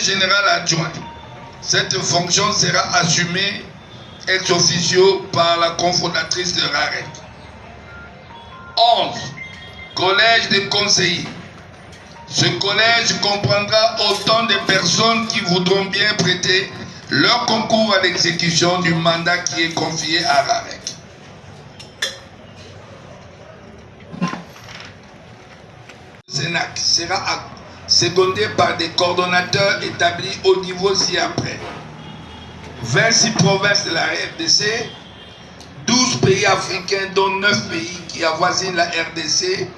général adjoint. Cette fonction sera assumée ex officio par la cofondatrice de RAREC. 11. Collège des conseillers. Ce collège comprendra autant de personnes qui voudront bien prêter leur concours à l'exécution du mandat qui est confié à RAREC. Le Sénac sera secondé par des coordonnateurs établis au niveau ci-après. 26 provinces de la RDC, 12 pays africains dont 9 pays qui avoisinent la RDC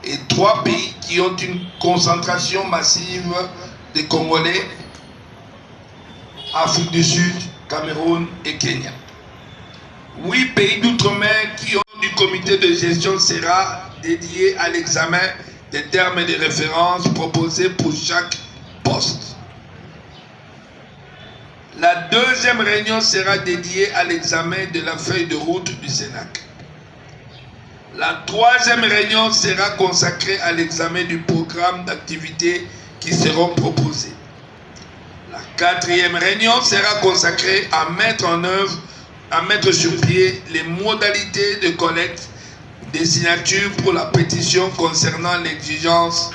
et 3 pays qui ont une concentration massive des Congolais, Afrique du Sud, Cameroun et Kenya. 8 pays d'outre-mer qui ont du comité de gestion sera dédié à l'examen des termes et des références proposés pour chaque poste. La deuxième réunion sera dédiée à l'examen de la feuille de route du Sénac. La troisième réunion sera consacrée à l'examen du programme d'activités qui seront proposés. La quatrième réunion sera consacrée à mettre sur pied les modalités de collecte des signatures pour la pétition concernant l'exigence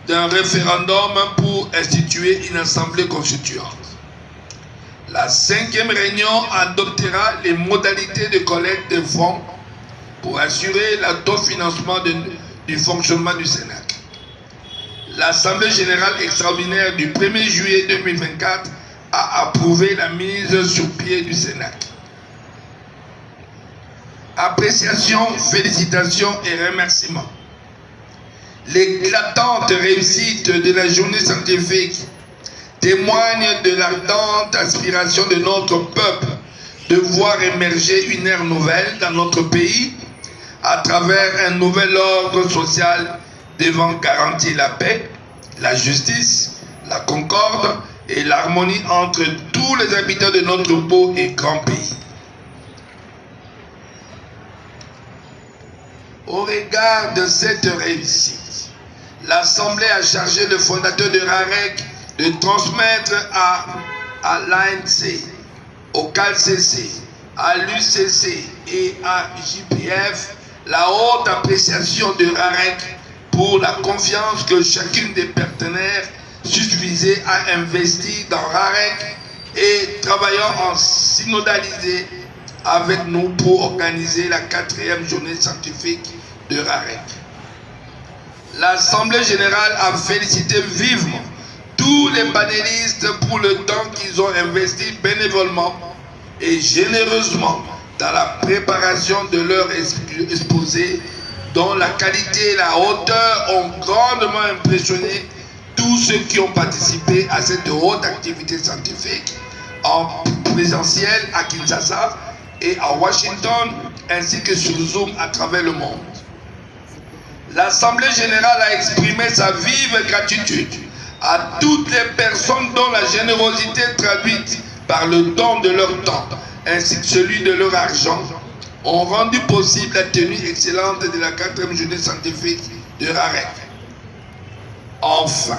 d'un référendum pour instituer une assemblée constituante. La cinquième réunion adoptera les modalités de collecte de fonds pour assurer l'autofinancement du fonctionnement du Sénac. L'Assemblée générale extraordinaire du 1er juillet 2024 a approuvé la mise sur pied du Sénac. Appréciation, félicitations et remerciements. L'éclatante réussite de la journée scientifique témoigne de l'ardente aspiration de notre peuple de voir émerger une ère nouvelle dans notre pays à travers un nouvel ordre social devant garantir la paix, la justice, la concorde et l'harmonie entre tous les habitants de notre beau et grand pays. Au regard de cette réussite, l'Assemblée a chargé le fondateur de RAREC de transmettre à l'ANC, au CALCC, à l'UCC et à JPF la haute appréciation de RAREC pour la confiance que chacune des partenaires susvisés a investi dans RAREC et travaillant en synodalité avec nous pour organiser la 4e journée scientifique de RAREC. L'Assemblée générale a félicité vivement tous les panélistes pour le temps qu'ils ont investi bénévolement et généreusement dans la préparation de leur exposé, dont la qualité et la hauteur ont grandement impressionné tous ceux qui ont participé à cette haute activité scientifique en présentiel à Kinshasa et à Washington, ainsi que sur Zoom à travers le monde. L'Assemblée générale a exprimé sa vive gratitude à toutes les personnes dont la générosité traduite par le don de leur temps, ainsi que celui de leur argent, ont rendu possible la tenue excellente de la 4e journée scientifique de RAREC. Enfin,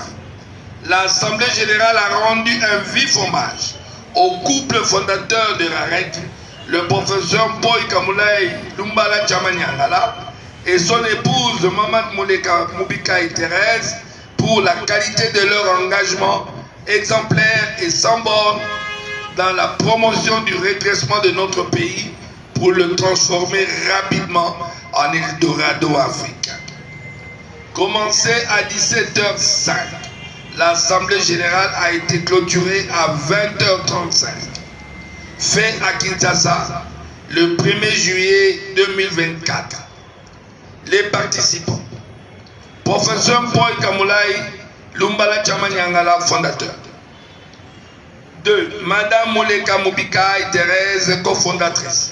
l'Assemblée générale a rendu un vif hommage au couple fondateur de RAREC, le professeur Boy Kamulaï Lumbala Tchamanyangala et son épouse Maman Mouleka Moubika et Thérèse pour la qualité de leur engagement exemplaire et sans borne dans la promotion du redressement de notre pays pour le transformer rapidement en Eldorado africain. Commencé à 17h05, l'Assemblée générale a été clôturée à 20h35. Fait à Kinshasa le 1er juillet 2024. Les participants: Professeur Paul Kamulaï Lumbala Tchamanyangala, fondateur. 2. Madame Mouleka Moubika et Thérèse, cofondatrice.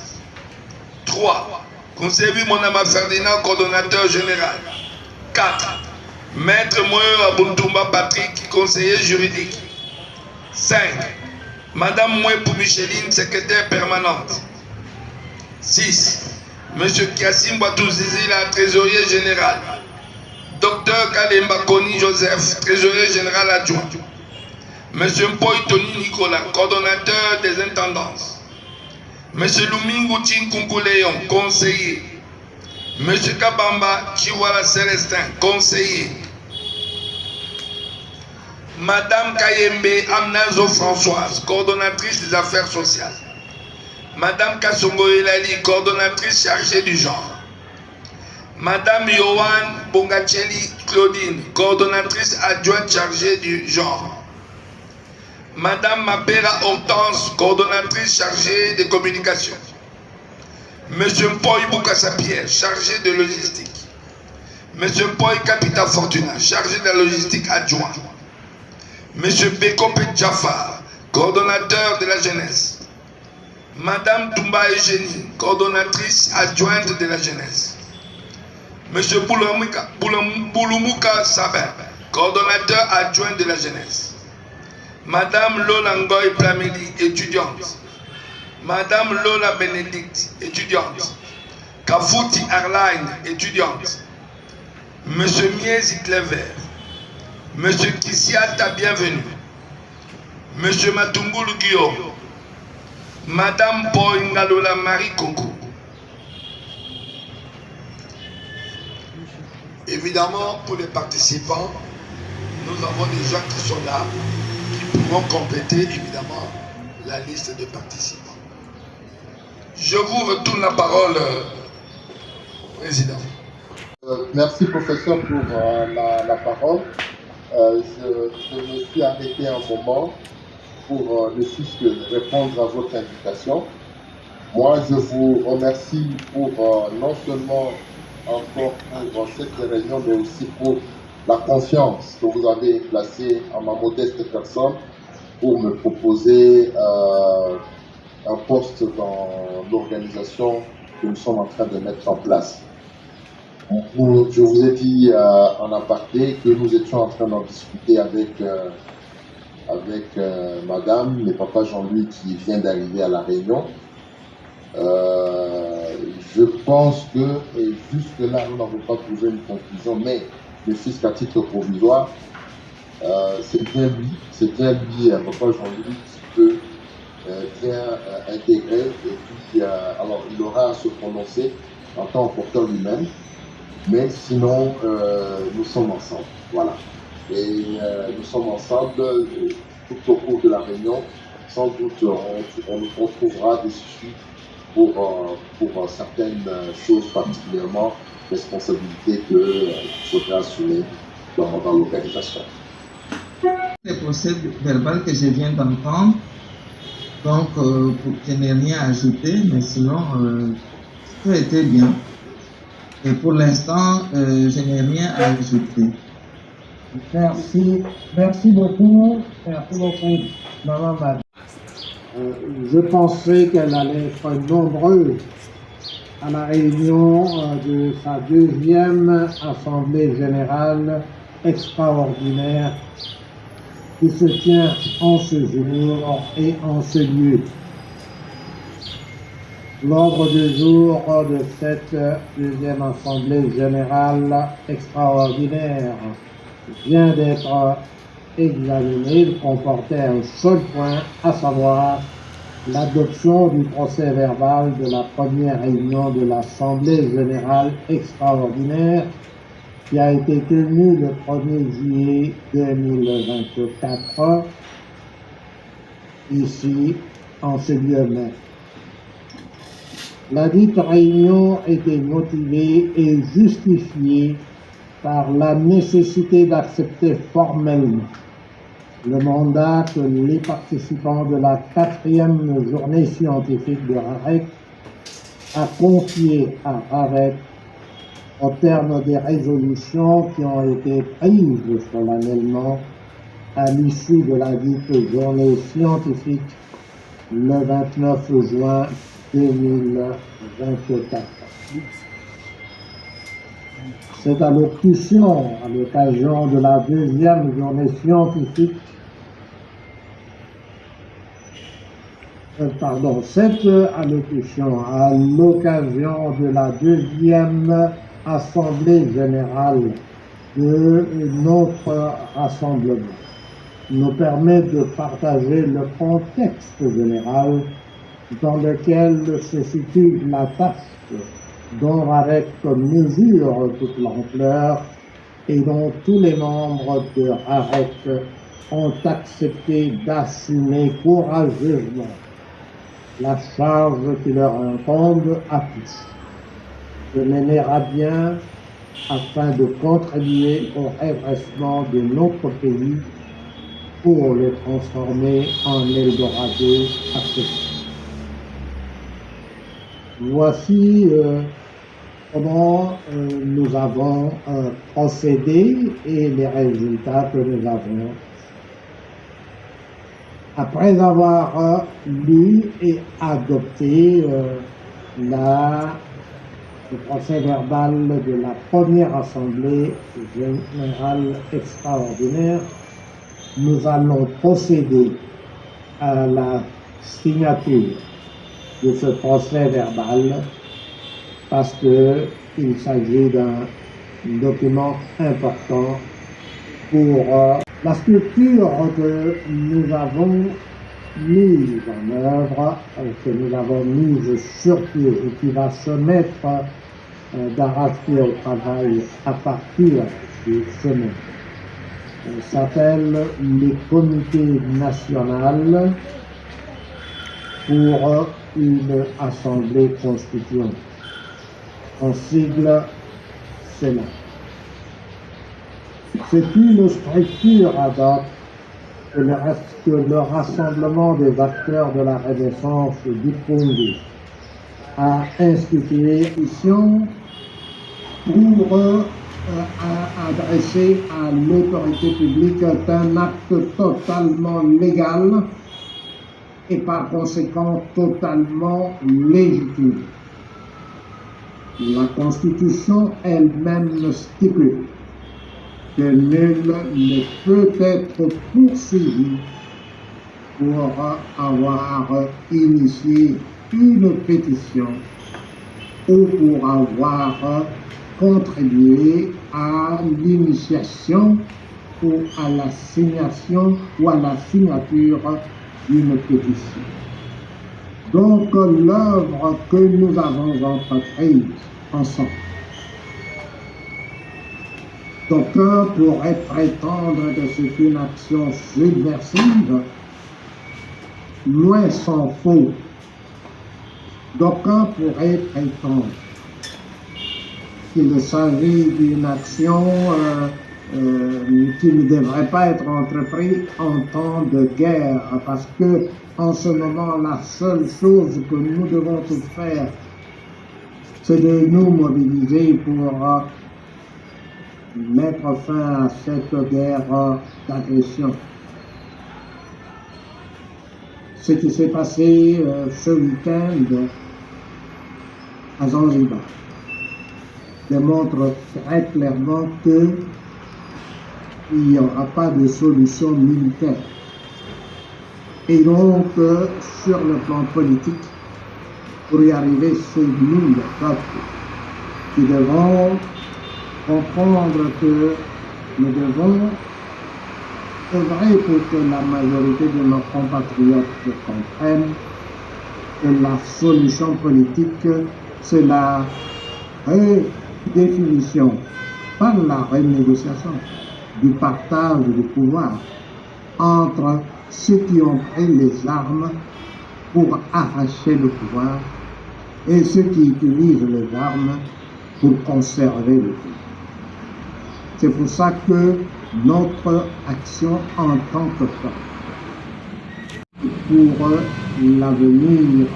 3. Conseiller Monama Ferdinand, coordonnateur général. 4. Maître Moyo Abuntumba Patrick, conseiller juridique. 5. Madame Mouepou Micheline, secrétaire permanente. 6. Monsieur Kassim Boatouzizi, la trésorier général. Docteur Kalemba Koni Joseph, trésorier général adjoint. Monsieur Mpoy Tony Nicolas, coordonnateur des intendances. Monsieur Lumingu Tinkunkuleyon, conseiller. Monsieur Kabamba Chiwala Célestin, conseiller. Madame Kayembe Amnazo Françoise, coordonnatrice des affaires sociales. Madame Kassongo Elali, coordonnatrice chargée du genre. Madame Yohan Bongacheli Claudine, coordonnatrice adjointe chargée du genre. Madame Mapera Hortense, coordonnatrice chargée des communications. Monsieur Mpoy Boukassa Pierre, chargé de logistique. Monsieur Mpoy Capita Fortuna, chargé de la logistique adjoint. Monsieur Bekope Jafar, coordonnateur de la jeunesse. Madame Toumba Eugénie, coordonnatrice adjointe de la jeunesse. Monsieur Boulumuka Saber, coordonnateur adjoint de la jeunesse. Madame Lola Ngoy Plameli, étudiante. Madame Lola Bénédicte, étudiante. Kafouti Arline, étudiante. Monsieur Miezi Clever. Monsieur Kissiata, bienvenue. Monsieur Matungulu Guillaume. Madame Poingalola Marie Koko. Évidemment, pour les participants, nous avons des gens qui sont là, qui pourront compléter évidemment la liste de participants. Je vous retourne la parole, Président. Merci, professeur, pour la parole. Je me suis arrêté un moment pour ne fût-ce que répondre à votre invitation. Moi, je vous remercie pour non seulement encore pour cette réunion, mais aussi pour la confiance que vous avez placée en ma modeste personne pour me proposer un poste dans l'organisation que nous sommes en train de mettre en place. Je vous ai dit en aparté que nous étions en train d'en discuter avec madame et papa Jean-Louis qui vient d'arriver à la réunion. Je pense que jusque-là, nous n'avons pas trouvé une conclusion, mais le fisc à titre provisoire, c'est bien lui, papa Jean-Louis, qui peut bien intégrer, et puis alors il aura à se prononcer en tant que porteur lui-même, mais sinon nous sommes ensemble, voilà. Et nous sommes ensemble tout au cours de la réunion. Sans doute on trouvera des issues pour certaines choses, particulièrement responsabilités qu'il faudra assumer dans l'organisation. Le procès verbal que je viens d'entendre, donc je n'ai rien à ajouter, mais sinon tout était bien. Et pour l'instant, je n'ai rien à ajouter. Merci beaucoup, Maman Mad. Je pensais qu'elle allait être nombreuse à la réunion de sa deuxième Assemblée générale extraordinaire qui se tient en ce jour et en ce lieu. L'ordre du jour de cette deuxième Assemblée générale extraordinaire vient d'être examiné. Il comportait un seul point, à savoir l'adoption du procès verbal de la première réunion de l'Assemblée générale extraordinaire qui a été tenue le 1er juillet 2024 ici en ce lieu même. La dite réunion était motivée et justifiée par la nécessité d'accepter formellement le mandat que les participants de la 4e journée scientifique de RAREC a confié à RAREC au terme des résolutions qui ont été prises solennellement à l'issue de la dite journée scientifique le 29 juin 2024. Cette allocution, à l'occasion de la deuxième journée scientifique, cette allocution à l'occasion de la deuxième Assemblée générale de notre rassemblement nous permet de partager le contexte général dans lequel se situe la tâche dont RAREC mesure toute l'ampleur et dont tous les membres de RAREC ont accepté d'assumer courageusement la charge qui leur incombe à tous, de mener à bien afin de contribuer au redressement de notre pays pour le transformer en Eldorado accessible. Voici comment nous avons procédé et les résultats que nous avons. Après avoir lu et adopté le procès verbal de la première assemblée générale extraordinaire, nous allons procéder à la signature de ce procès verbal parce qu'il s'agit d'un document important pour la structure que nous avons mise en œuvre, que nous avons mise sur pied et qui va se mettre d'arrache-pied au travail à partir de semaine. Ça s'appelle les comités nationaux pour une assemblée constituante, en sigle Sénat. C'est une structure ad hoc que le rassemblement des acteurs de la Renaissance du Congo a institué pour adresser à l'autorité publique un acte totalement légal et par conséquent totalement légitime. La Constitution elle-même stipule que nul ne peut être poursuivi pour avoir initié une pétition ou pour avoir contribué à l'initiation ou à l'assignation ou à la signature d'une pétition. Donc l'œuvre que nous avons entreprise ensemble, d'aucuns pourraient prétendre que c'est une action subversive, loin s'en faut. D'aucuns pourraient prétendre qu'il s'agit d'une action qui ne devrait pas être entreprise en temps de guerre, parce que en ce moment, la seule chose que nous devons tous faire, c'est de nous mobiliser pour mettre fin à cette guerre d'agression. Ce qui s'est passé ce week-end à Zanzibar démontre très clairement qu'il n'y aura pas de solution militaire. Et donc, sur le plan politique, pour y arriver, c'est nous, le peuple, qui devons comprendre que nous devons œuvrer pour que la majorité de nos compatriotes comprennent que la solution politique, c'est la redéfinition par la renégociation du partage du pouvoir entre ceux qui ont pris les armes pour arracher le pouvoir et ceux qui utilisent les armes pour conserver le pouvoir. C'est pour ça que notre action en tant que peuple, pour l'avenir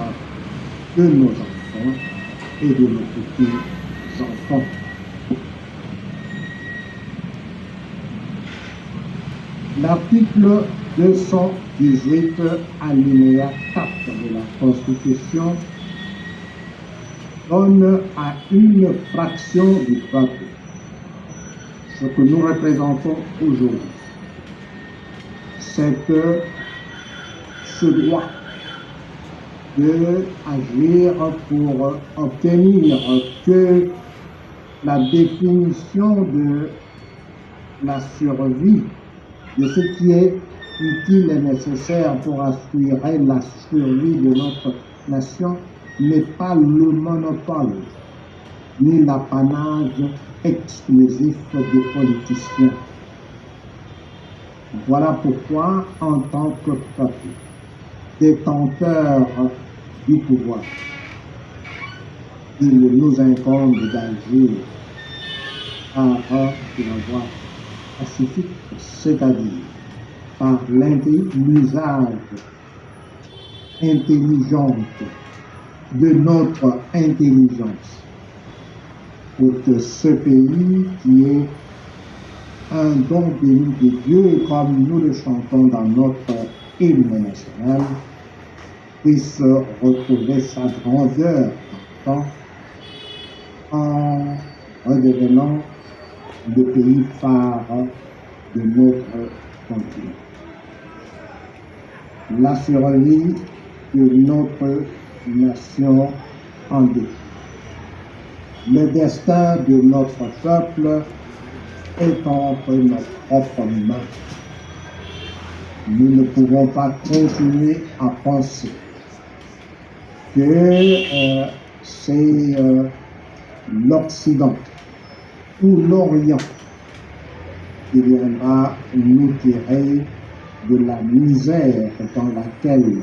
de nos enfants et de nos petits-enfants. L'article 218 alinéa 4 de la Constitution donne à une fraction du peuple ce que nous représentons aujourd'hui. C'est ce droit d'agir pour obtenir que la définition de la survie de ce qui est utile et nécessaire pour assurer la survie de notre nation n'est pas le monopole ni l'apanage exclusif des politiciens. Voilà pourquoi, en tant que peuple, détenteur du pouvoir, il nous incombe d'agir par la voie pacifique, c'est-à-dire par l'usage intelligent de notre intelligence pour que ce pays qui est un don béni de Dieu, comme nous le chantons dans notre hymne national, puisse retrouver sa grandeur en redevenant le pays phare de notre continent. La survie de notre nation en dépend. Le destin de notre peuple est entre nos propres mains. Nous ne pouvons pas continuer à penser que c'est l'Occident ou l'Orient qui viendra nous tirer de la misère dans laquelle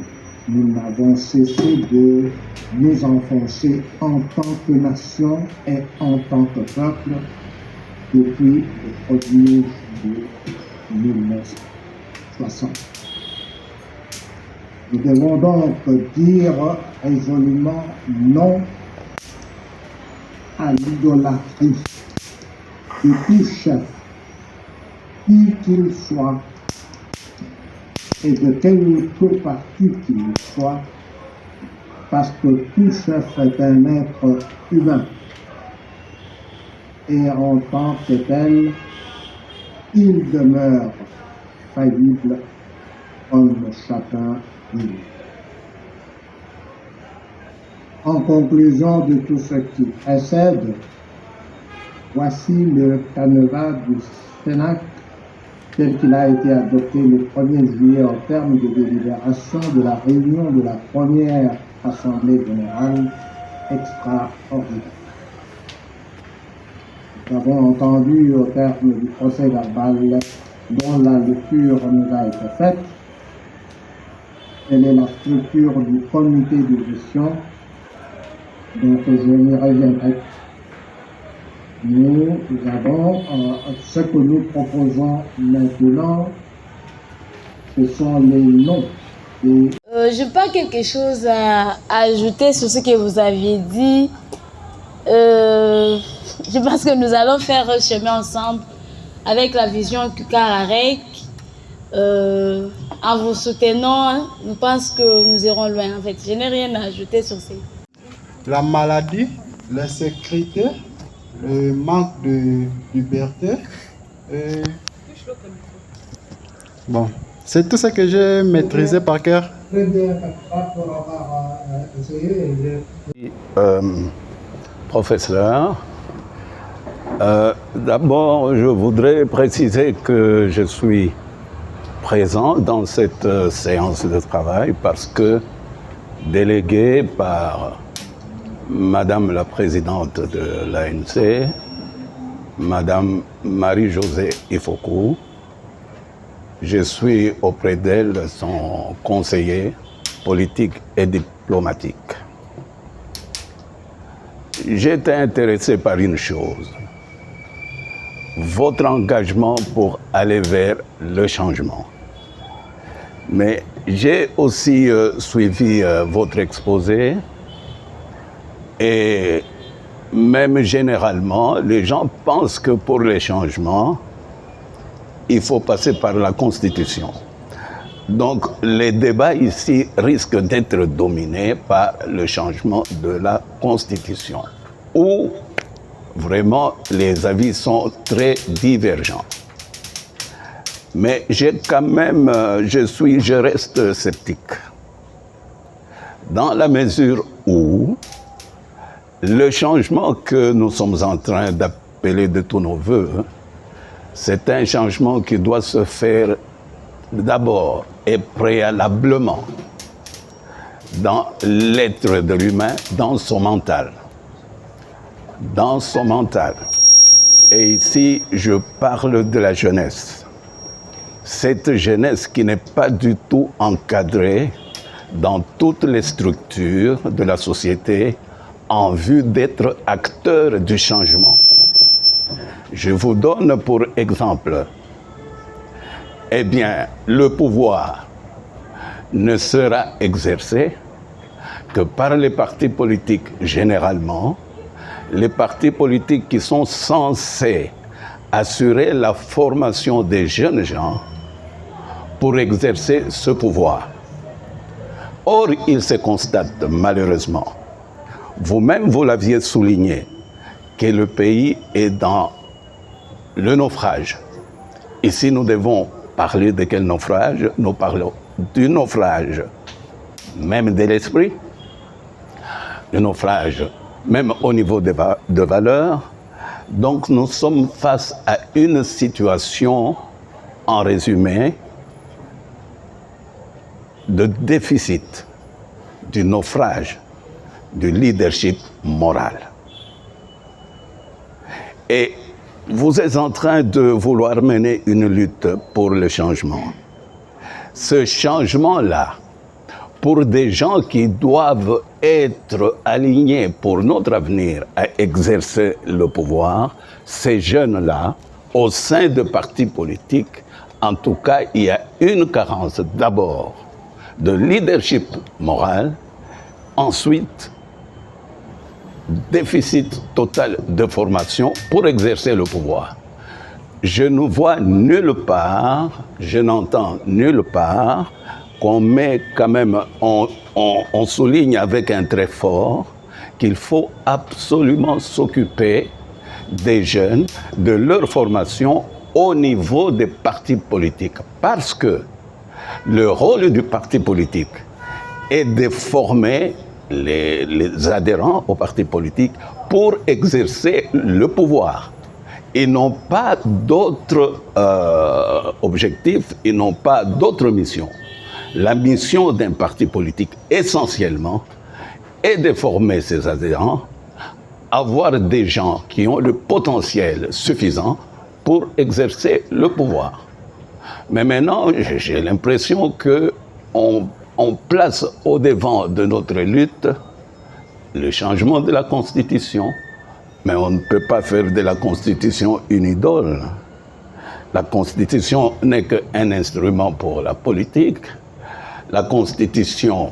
nous n'avons cessé de nous enfoncer en tant que nation et en tant que peuple depuis le 1er juillet 1960. Nous devons donc dire résolument non à l'idolâtrie de tout chef, qui qu'il soit, et de quelque parti qu'il soit, parce que tout chef est un être humain. Et en tant que tel, il demeure faillible comme chacun d'eux. En conclusion de tout ce qui précède, voici le canevas du Sénat tel qu'il a été adopté le 1er juillet au terme de délibération de la réunion de la première Assemblée générale extraordinaire. Nous avons entendu au terme du procès verbal dont la lecture nous a été faite, quelle est la structure du comité de gestion, donc je n'y reviendrai. Nous avons ce que nous proposons maintenant, ce sont les noms. Je n'ai pas quelque chose à ajouter sur ce que vous aviez dit. Je pense que nous allons faire un chemin ensemble avec la vision Kukararek. En vous soutenant, je pense que nous irons loin. En fait, je n'ai rien à ajouter sur ça. La maladie, l'insécurité, le manque de liberté. Bon, c'est tout ce que j'ai maîtrisé par cœur. Très bien, pour avoir essayé. Professeur, d'abord, je voudrais préciser que je suis présent dans cette séance de travail parce que délégué par Madame la Présidente de l'ANC, Madame Marie-Josée Ifoku, je suis auprès d'elle son conseiller politique et diplomatique. J'étais intéressé par une chose, votre engagement pour aller vers le changement. Mais j'ai aussi suivi votre exposé et même généralement, les gens pensent que pour les changements, il faut passer par la Constitution. Donc les débats ici risquent d'être dominés par le changement de la Constitution, où vraiment les avis sont très divergents. Mais je reste sceptique, dans la mesure où le changement que nous sommes en train d'appeler de tous nos voeux, c'est un changement qui doit se faire d'abord et préalablement dans l'être de l'humain, dans son mental. Dans son mental. Et ici, je parle de la jeunesse. Cette jeunesse qui n'est pas du tout encadrée dans toutes les structures de la société en vue d'être acteur du changement. Je vous donne pour exemple, eh bien, le pouvoir ne sera exercé que par les partis politiques généralement, les partis politiques qui sont censés assurer la formation des jeunes gens pour exercer ce pouvoir. Or, il se constate malheureusement, vous-même vous l'aviez souligné, que le pays est dans le naufrage. Ici, nous devons parler de quel naufrage? Nous parlons du naufrage même de l'esprit, le naufrage même au niveau de valeurs. Donc nous sommes face à une situation, en résumé, de déficit, du naufrage, du leadership moral. Et vous êtes en train de vouloir mener une lutte pour le changement. Ce changement-là, pour des gens qui doivent être alignés pour notre avenir à exercer le pouvoir, ces jeunes-là, au sein de partis politiques, en tout cas, il y a une carence d'abord de leadership moral, ensuite, déficit total de formation pour exercer le pouvoir. Je ne vois nulle part, je n'entends nulle part qu'on met quand même, on souligne avec un trait fort qu'il faut absolument s'occuper des jeunes, de leur formation au niveau des partis politiques. Parce que le rôle du parti politique est de former les adhérents au parti politique pour exercer le pouvoir. Ils n'ont pas d'autres objectifs, ils n'ont pas d'autres missions. La mission d'un parti politique, essentiellement, est de former ses adhérents, avoir des gens qui ont le potentiel suffisant pour exercer le pouvoir. Mais maintenant, j'ai l'impression qu'on place au devant de notre lutte le changement de la Constitution. Mais on ne peut pas faire de la Constitution une idole. La Constitution n'est qu'un instrument pour la politique. La Constitution,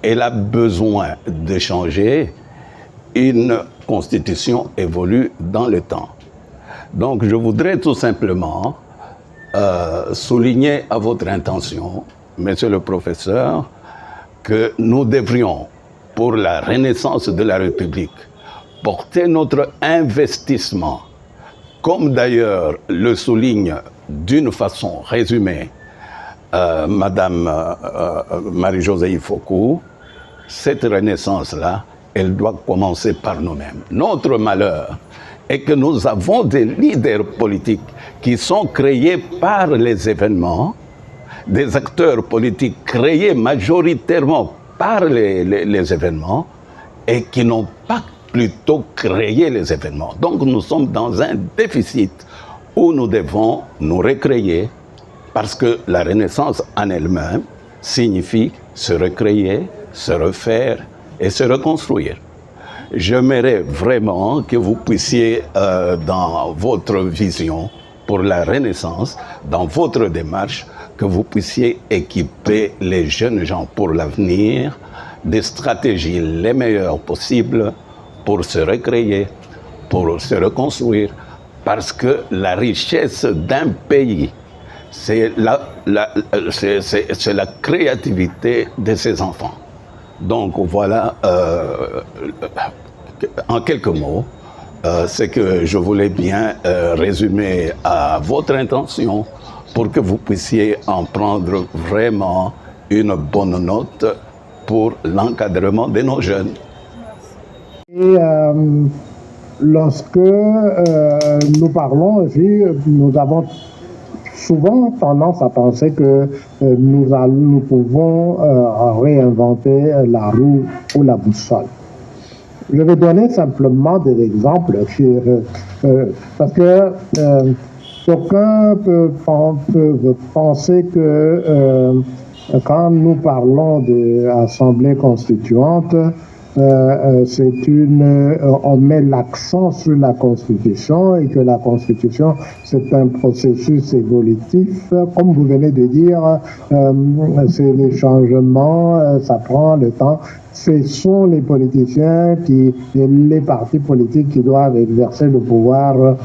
elle a besoin de changer. Une Constitution évolue dans le temps. Donc je voudrais tout simplement souligner à votre intention, Monsieur le professeur, que nous devrions, pour la renaissance de la République, porter notre investissement, comme d'ailleurs le souligne d'une façon résumée Madame Marie-Josée Foucault, cette renaissance-là, elle doit commencer par nous-mêmes. Notre malheur est que nous avons des leaders politiques qui sont créés par les événements, des acteurs politiques créés majoritairement par les événements et qui n'ont pas plutôt créé les événements. Donc nous sommes dans un déficit où nous devons nous recréer parce que la renaissance en elle-même signifie se recréer, se refaire et se reconstruire. J'aimerais vraiment que vous puissiez, dans votre vision pour la renaissance, dans votre démarche, que vous puissiez équiper les jeunes gens pour l'avenir des stratégies les meilleures possibles pour se recréer, pour se reconstruire, parce que la richesse d'un pays, c'est la créativité de ses enfants. Donc voilà, en quelques mots, ce que je voulais bien résumer à votre intention pour que vous puissiez en prendre vraiment une bonne note pour l'encadrement de nos jeunes. Et lorsque nous parlons aussi, nous avons souvent tendance à penser que nous pouvons réinventer la roue ou la boussole. Je vais donner simplement des exemples parce que d'aucuns peuvent penser que quand nous parlons de l'Assemblée constituante, on met l'accent sur la Constitution et que la Constitution, c'est un processus évolutif. Comme vous venez de dire, c'est des changements, ça prend le temps. Ce sont les politiciens et les partis politiques qui doivent exercer le pouvoir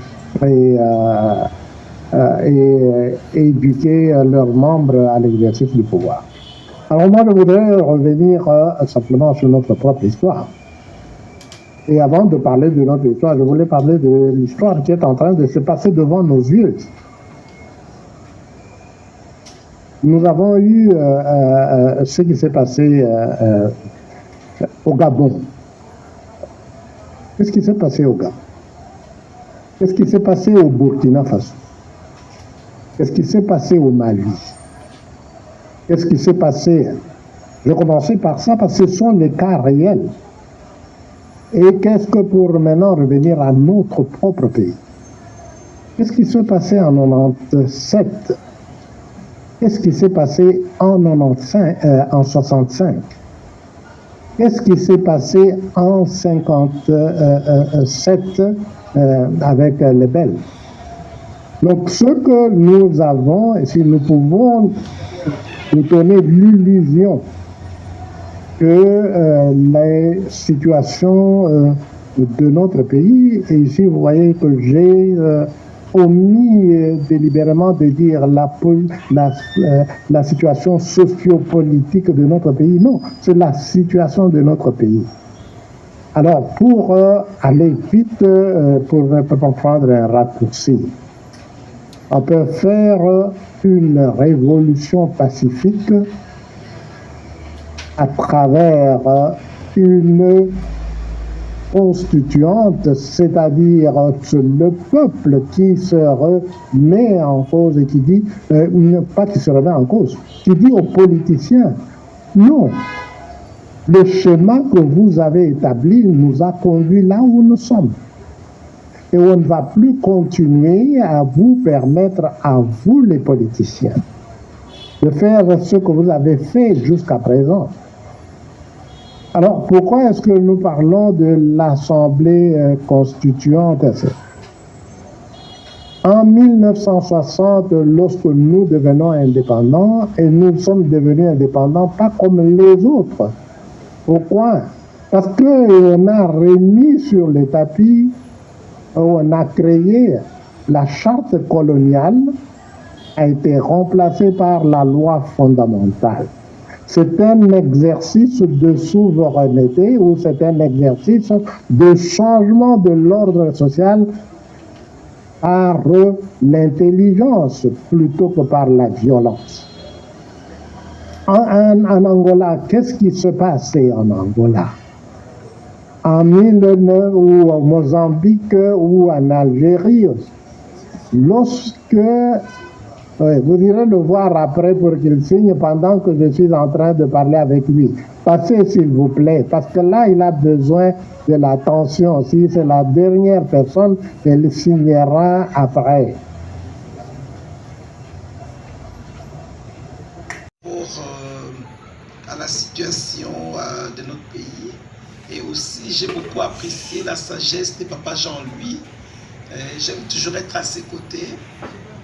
et éduquer leurs membres à l'exercice du pouvoir. Alors moi, je voudrais revenir simplement sur notre propre histoire. Et avant de parler de notre histoire, je voulais parler de l'histoire qui est en train de se passer devant nos yeux. Nous avons eu ce qui s'est passé au Gabon. Qu'est-ce qui s'est passé au Gabon? Qu'est-ce qui s'est passé au Burkina Faso? Qu'est-ce qui s'est passé au Mali? Qu'est-ce qui s'est passé? Je vais commencer par ça parce que ce sont les cas réels. Et qu'est-ce que pour maintenant revenir à notre propre pays? Qu'est-ce qui s'est passé en 97? Qu'est-ce qui s'est passé en 65? Qu'est-ce qui s'est passé en 57 avec les Belges? Donc ce que nous avons, et si nous pouvons nous donner l'illusion que les situations de notre pays, et ici vous voyez que j'ai omis délibérément de dire la situation sociopolitique de notre pays. Non, c'est la situation de notre pays. Alors, pour aller vite, pour prendre un raccourci, on peut faire une révolution pacifique à travers une constituante, c'est-à-dire le peuple qui se remet en cause et qui dit, pas qui se remet en cause, qui dit aux politiciens, non, le schéma que vous avez établi nous a conduit là où nous sommes. Et on ne va plus continuer à vous permettre, à vous les politiciens, de faire ce que vous avez fait jusqu'à présent. Alors, pourquoi est-ce que nous parlons de l'Assemblée constituante? En 1960, lorsque nous devenons indépendants, et nous sommes devenus indépendants pas comme les autres. Pourquoi? Parce qu'on a remis sur le tapis, on a créé la charte coloniale, a été remplacée par la loi fondamentale. C'est un exercice de souveraineté ou c'est un exercice de changement de l'ordre social par l'intelligence plutôt que par la violence. En Angola, qu'est-ce qui se passait en Angola? En 1900, ou au Mozambique ou en Algérie, lorsque vous irez le voir après pour qu'il signe pendant que je suis en train de parler avec lui. Passez s'il vous plaît, parce que là il a besoin de l'attention. Si c'est la dernière personne, elle signera après. À la situation de notre pays. Et aussi, j'ai beaucoup apprécié la sagesse de Papa Jean-Louis. J'aime toujours être à ses côtés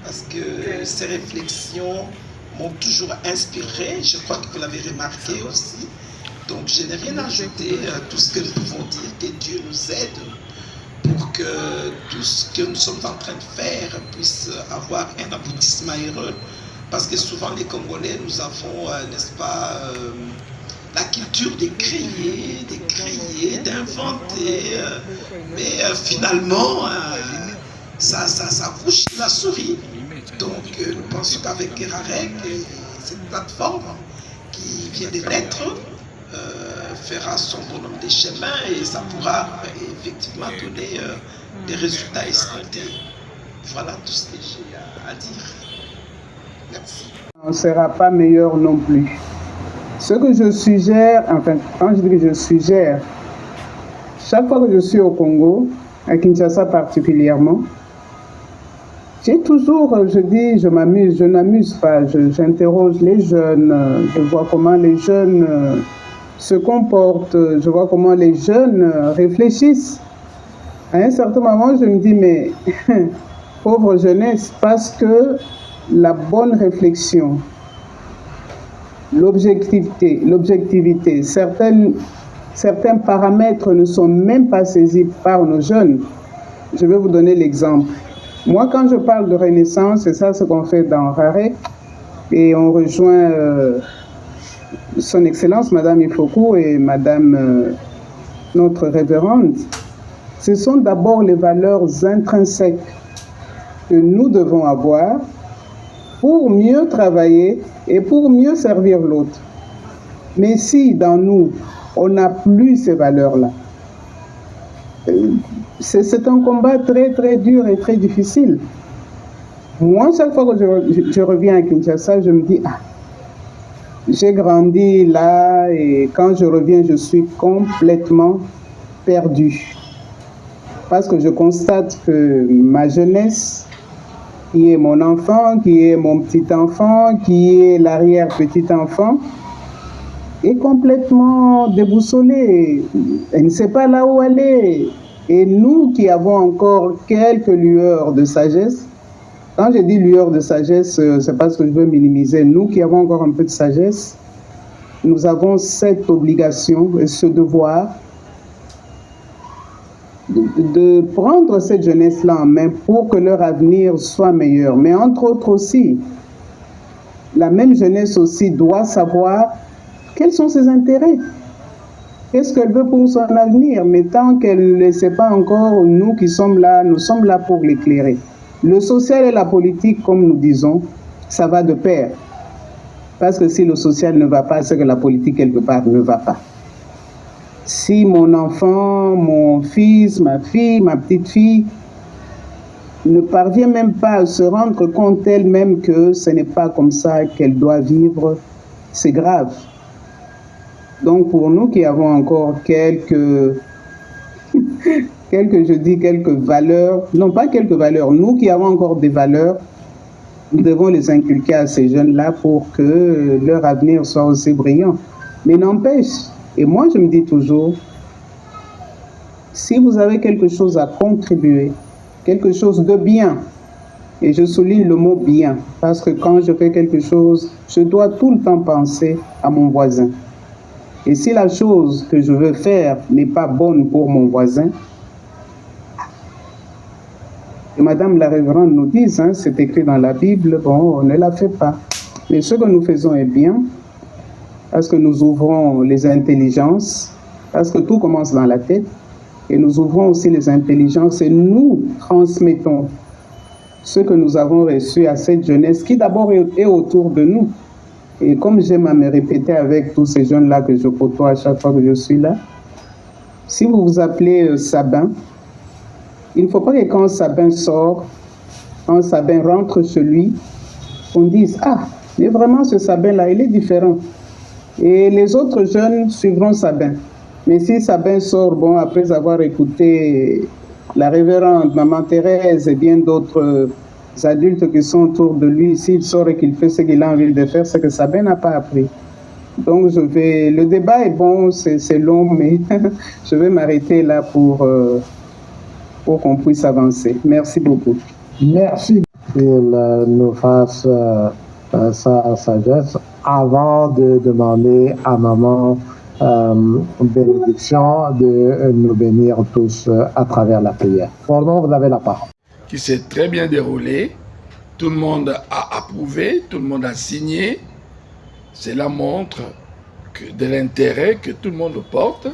parce que ses réflexions m'ont toujours inspiré. Je crois que vous l'avez remarqué aussi. Donc, je n'ai rien à ajouter à tout ce que nous pouvons dire. Que Dieu nous aide pour que tout ce que nous sommes en train de faire puisse avoir un aboutissement heureux. Parce que souvent, les Congolais, nous avons, n'est-ce pas, la culture de créer, d'inventer, mais finalement, ça couche la souris. Donc, nous pensons qu'avec Kerarek, cette plateforme qui vient de naître, fera son bonhomme de chemin et ça pourra effectivement donner des résultats escomptés. Voilà tout ce que j'ai à dire. Merci. On ne sera pas meilleur non plus. Ce que je suggère, enfin, quand je dis que je suggère, chaque fois que je suis au Congo, à Kinshasa particulièrement, j'ai toujours, je dis, je m'amuse, je n'amuse pas, j'interroge les jeunes, je vois comment les jeunes se comportent, je vois comment les jeunes réfléchissent. À un certain moment, je me dis, mais pauvre jeunesse, parce que la bonne réflexion, l'objectivité, certains paramètres ne sont même pas saisis par nos jeunes. Je vais vous donner l'exemple. Moi, quand je parle de Renaissance, c'est ça ce qu'on fait dans Raré, et on rejoint Son Excellence, Madame Ifoku et Madame notre révérende. Ce sont d'abord les valeurs intrinsèques que nous devons avoir pour mieux travailler et pour mieux servir l'autre. Mais si dans nous, on n'a plus ces valeurs-là, c'est un combat très très dur et très difficile. Moi, chaque fois que je reviens à Kinshasa, je me dis, ah, j'ai grandi là et quand je reviens, je suis complètement perdu. Parce que je constate que ma jeunesse, qui est mon enfant, qui est mon petit-enfant, qui est l'arrière-petit-enfant, est complètement déboussolée. Elle ne sait pas là où aller. Et nous qui avons encore quelques lueurs de sagesse, quand je dis lueurs de sagesse, c'est parce que je veux minimiser. Nous qui avons encore un peu de sagesse, nous avons cette obligation et ce devoir de prendre cette jeunesse-là en main pour que leur avenir soit meilleur. Mais entre autres aussi, la même jeunesse aussi doit savoir quels sont ses intérêts. Qu'est-ce qu'elle veut pour son avenir? Mais tant qu'elle ne sait pas encore, nous qui sommes là, nous sommes là pour l'éclairer. Le social et la politique, comme nous disons, ça va de pair. Parce que si le social ne va pas, c'est que la politique, quelque part, ne va pas. Si mon enfant, mon fils, ma fille, ma petite-fille ne parvient même pas à se rendre compte elle-même que ce n'est pas comme ça qu'elle doit vivre, c'est grave. Donc pour nous qui avons encore quelques valeurs, non pas quelques valeurs, nous qui avons encore des valeurs, nous devons les inculquer à ces jeunes-là pour que leur avenir soit aussi brillant. Mais n'empêche, et moi je me dis toujours, si vous avez quelque chose à contribuer, quelque chose de bien, et je souligne le mot bien, parce que quand je fais quelque chose, je dois tout le temps penser à mon voisin. Et si la chose que je veux faire n'est pas bonne pour mon voisin, et Madame la Révérende nous dit, hein, c'est écrit dans la Bible, bon, on ne la fait pas. Mais ce que nous faisons est bien, parce que nous ouvrons les intelligences, parce que tout commence dans la tête, et nous ouvrons aussi les intelligences et nous transmettons ce que nous avons reçu à cette jeunesse qui d'abord est autour de nous. Et comme j'aime à me répéter avec tous ces jeunes-là que je côtoie à chaque fois que je suis là, si vous vous appelez Sabin, il ne faut pas que quand Sabin sort, quand Sabin rentre chez lui, on dise « Ah, mais vraiment ce Sabin-là, il est différent. » Et les autres jeunes suivront Sabin. Mais si Sabin sort, bon, après avoir écouté la révérende Maman Thérèse et bien d'autres adultes qui sont autour de lui, s'il sort et qu'il fait ce qu'il a envie de faire, c'est que Sabin n'a pas appris. Donc le débat est bon, c'est long, mais je vais m'arrêter là pour qu'on puisse avancer. Merci beaucoup. Merci qu'il nous fasse sa sagesse avant de demander à Maman bénédiction de nous bénir tous à travers la prière. Pardon, vous avez la parole. Qui s'est très bien déroulé. Tout le monde a approuvé, tout le monde a signé. Cela montre de l'intérêt que tout le monde porte.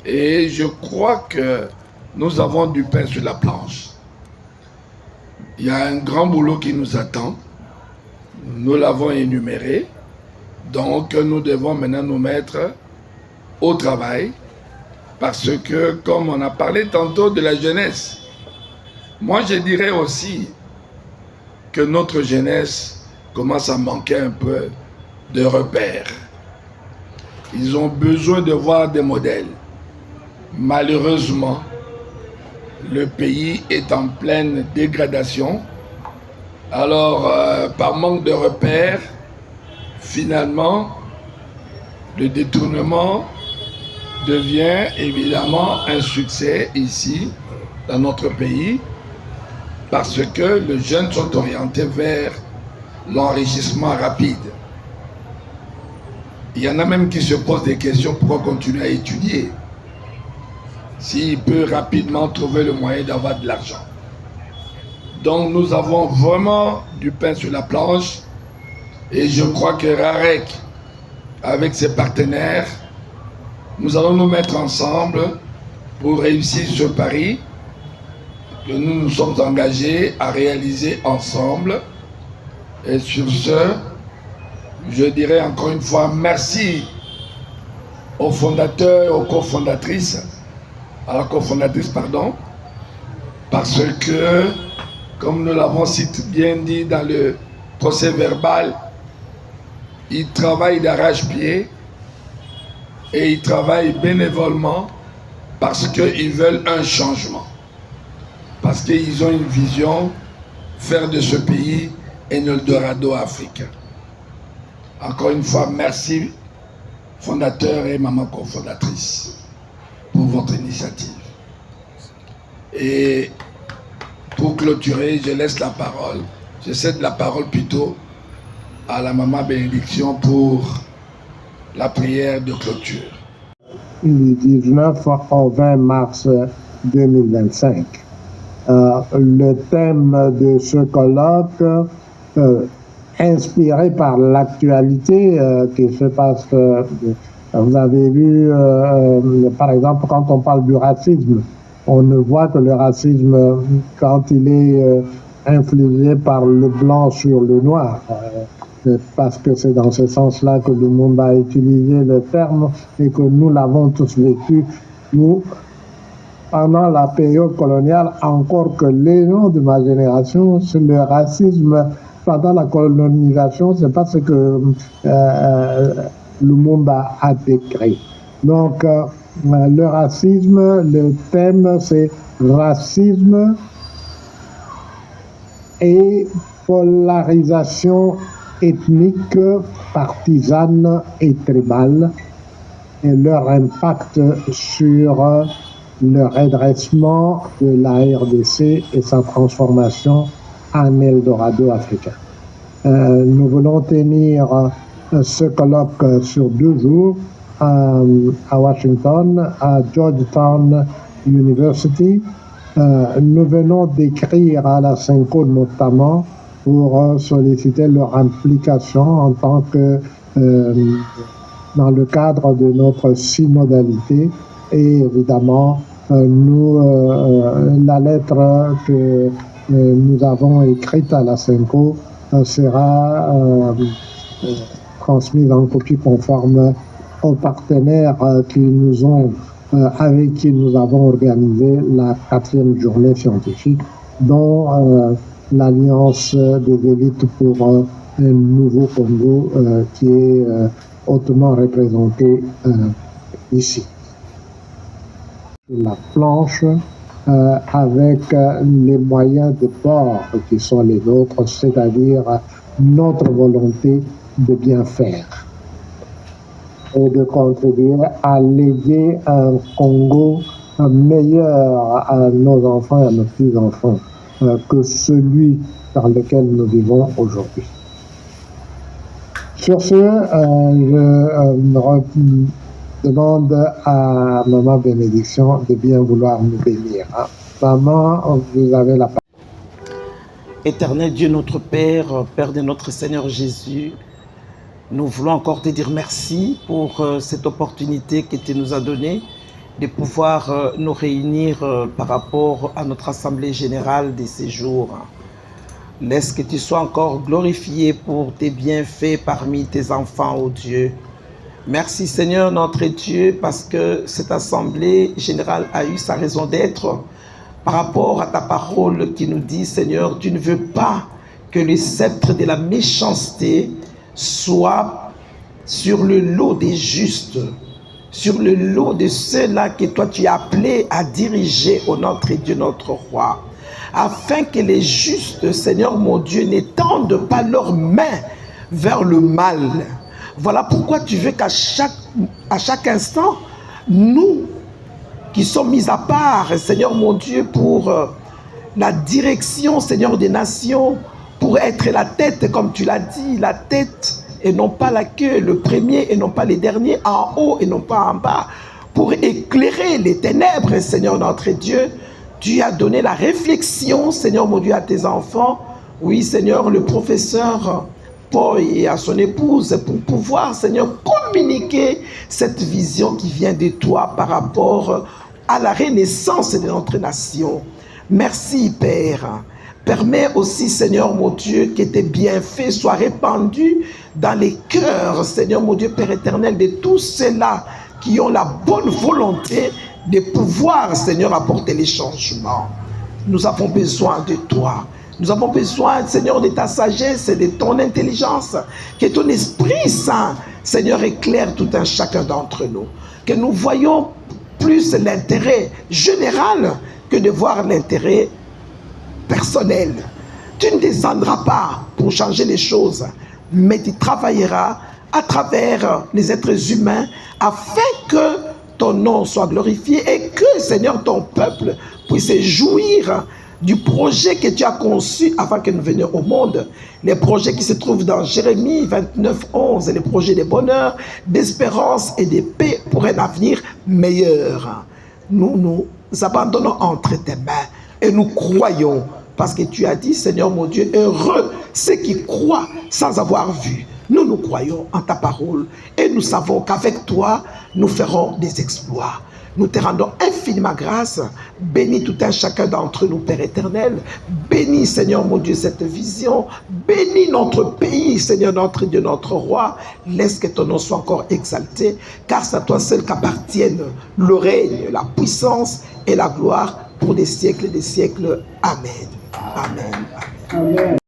Et je crois que nous avons du pain sur la planche. Il y a un grand boulot qui nous attend. Nous l'avons énuméré. Donc nous devons maintenant nous mettre au travail. Parce que, comme on a parlé tantôt de la jeunesse, moi je dirais aussi que notre jeunesse commencent à manquer un peu de repères. Ils ont besoin de voir des modèles. Malheureusement, le pays est en pleine dégradation. Alors, par manque de repères, finalement, le détournement devient évidemment un succès ici, dans notre pays, parce que les jeunes sont orientés vers l'enrichissement rapide. Il y en a même qui se posent des questions, pourquoi continuer à étudier s'il peut rapidement trouver le moyen d'avoir de l'argent. Donc nous avons vraiment du pain sur la planche et je crois que RAREC, avec ses partenaires, nous allons nous mettre ensemble pour réussir ce pari que nous nous sommes engagés à réaliser ensemble. Et sur ce, je dirais encore une fois merci aux fondateurs, aux cofondatrices, à la cofondatrice, pardon, parce que, comme nous l'avons si bien dit dans le procès verbal, ils travaillent d'arrache-pied et ils travaillent bénévolement parce qu'ils veulent un changement, parce qu'ils ont une vision, faire de ce pays un Eldorado africain. Encore une fois, merci fondateur et maman cofondatrice pour votre initiative. Et pour clôturer, je laisse la parole, je cède la parole plutôt à la maman bénédiction pour la prière de clôture. Du 19 au 20 mars 2025. Le thème de ce colloque, inspiré par l'actualité qui se passe, vous avez vu, par exemple, quand on parle du racisme, on ne voit que le racisme quand il est infligé par le blanc sur le noir. Parce que c'est dans ce sens-là que le monde a utilisé le terme et que nous l'avons tous vécu, nous, pendant la période coloniale, encore que les gens de ma génération, le racisme pendant la colonisation, c'est pas ce que le monde a décrit. Donc, le racisme, le thème, c'est racisme et polarisation ethnique, partisane et tribale, et leur impact sur le redressement de la RDC et sa transformation en Eldorado africain. Nous voulons tenir ce colloque sur 2 jours à Washington, à Georgetown University. Nous venons d'écrire à la CENCO notamment pour solliciter leur implication en tant que dans le cadre de notre synodalité. Et évidemment, la lettre que nous avons écrite à la CENCO sera transmise en copie conforme aux partenaires qui nous ont, avec qui nous avons organisé la 4e journée scientifique, dont l'Alliance des élites pour un nouveau Congo qui est hautement représentée ici. La planche avec les moyens de bord qui sont les nôtres, c'est-à-dire notre volonté de bien faire et de contribuer à léguer un Congo meilleur à nos enfants et à nos petits-enfants que celui dans lequel nous vivons aujourd'hui. Sur ce, je demande à Maman Bénédiction de bien vouloir nous bénir. Maman, vous avez la parole. Éternel Dieu, notre Père, Père de notre Seigneur Jésus, nous voulons encore te dire merci pour cette opportunité que tu nous as donnée de pouvoir nous réunir par rapport à notre Assemblée Générale de ces jours. Laisse que tu sois encore glorifié pour tes bienfaits parmi tes enfants, ô Dieu. Merci Seigneur notre Dieu, parce que cette Assemblée Générale a eu sa raison d'être par rapport à ta parole qui nous dit, Seigneur, tu ne veux pas que le sceptre de la méchanceté soit sur le lot des justes, sur le lot de ceux-là que toi tu as appelés à diriger, ô notre Dieu, notre roi, afin que les justes, Seigneur mon Dieu, n'étendent pas leurs mains vers le mal. Voilà pourquoi tu veux qu'à chaque instant, nous qui sommes mis à part, Seigneur mon Dieu, pour la direction, Seigneur des nations, pour être la tête, comme tu l'as dit, la tête et non pas la queue, le premier et non pas les derniers, en haut et non pas en bas, pour éclairer les ténèbres, Seigneur notre Dieu. Tu as donné la réflexion, Seigneur mon Dieu, à tes enfants. Oui, Seigneur, le professeur Paul et à son épouse, pour pouvoir, Seigneur, communiquer cette vision qui vient de toi par rapport à la renaissance de notre nation. Merci, Père. Permets aussi, Seigneur mon Dieu, que tes bienfaits soient répandus dans les cœurs, Seigneur mon Dieu, Père éternel, de tous ceux-là qui ont la bonne volonté de pouvoir, Seigneur, apporter les changements. Nous avons besoin de toi. Nous avons besoin, Seigneur, de ta sagesse et de ton intelligence. Que ton Esprit Saint, Seigneur, éclaire tout un chacun d'entre nous. Que nous voyons plus l'intérêt général que de voir l'intérêt personnel. Tu ne descendras pas pour changer les choses, mais tu travailleras à travers les êtres humains afin que ton nom soit glorifié et que, Seigneur, ton peuple puisse jouir du projet que tu as conçu avant que nous venions au monde. Les projets qui se trouvent dans Jérémie 29, 11, les projets de bonheur, d'espérance et de paix pour un avenir meilleur. Nous nous abandonnons entre tes mains et nous croyons parce que tu as dit, Seigneur mon Dieu, heureux ceux qui croient sans avoir vu. Nous croyons en ta parole et nous savons qu'avec toi, nous ferons des exploits. Nous te rendons infiniment grâce. Bénis tout un chacun d'entre nous, Père éternel. Bénis, Seigneur mon Dieu, cette vision. Bénis notre pays, Seigneur notre Dieu, notre roi. Laisse que ton nom soit encore exalté, car c'est à toi seul qu'appartiennent le règne, la puissance et la gloire pour des siècles et des siècles. Amen. Amen. Amen. Amen.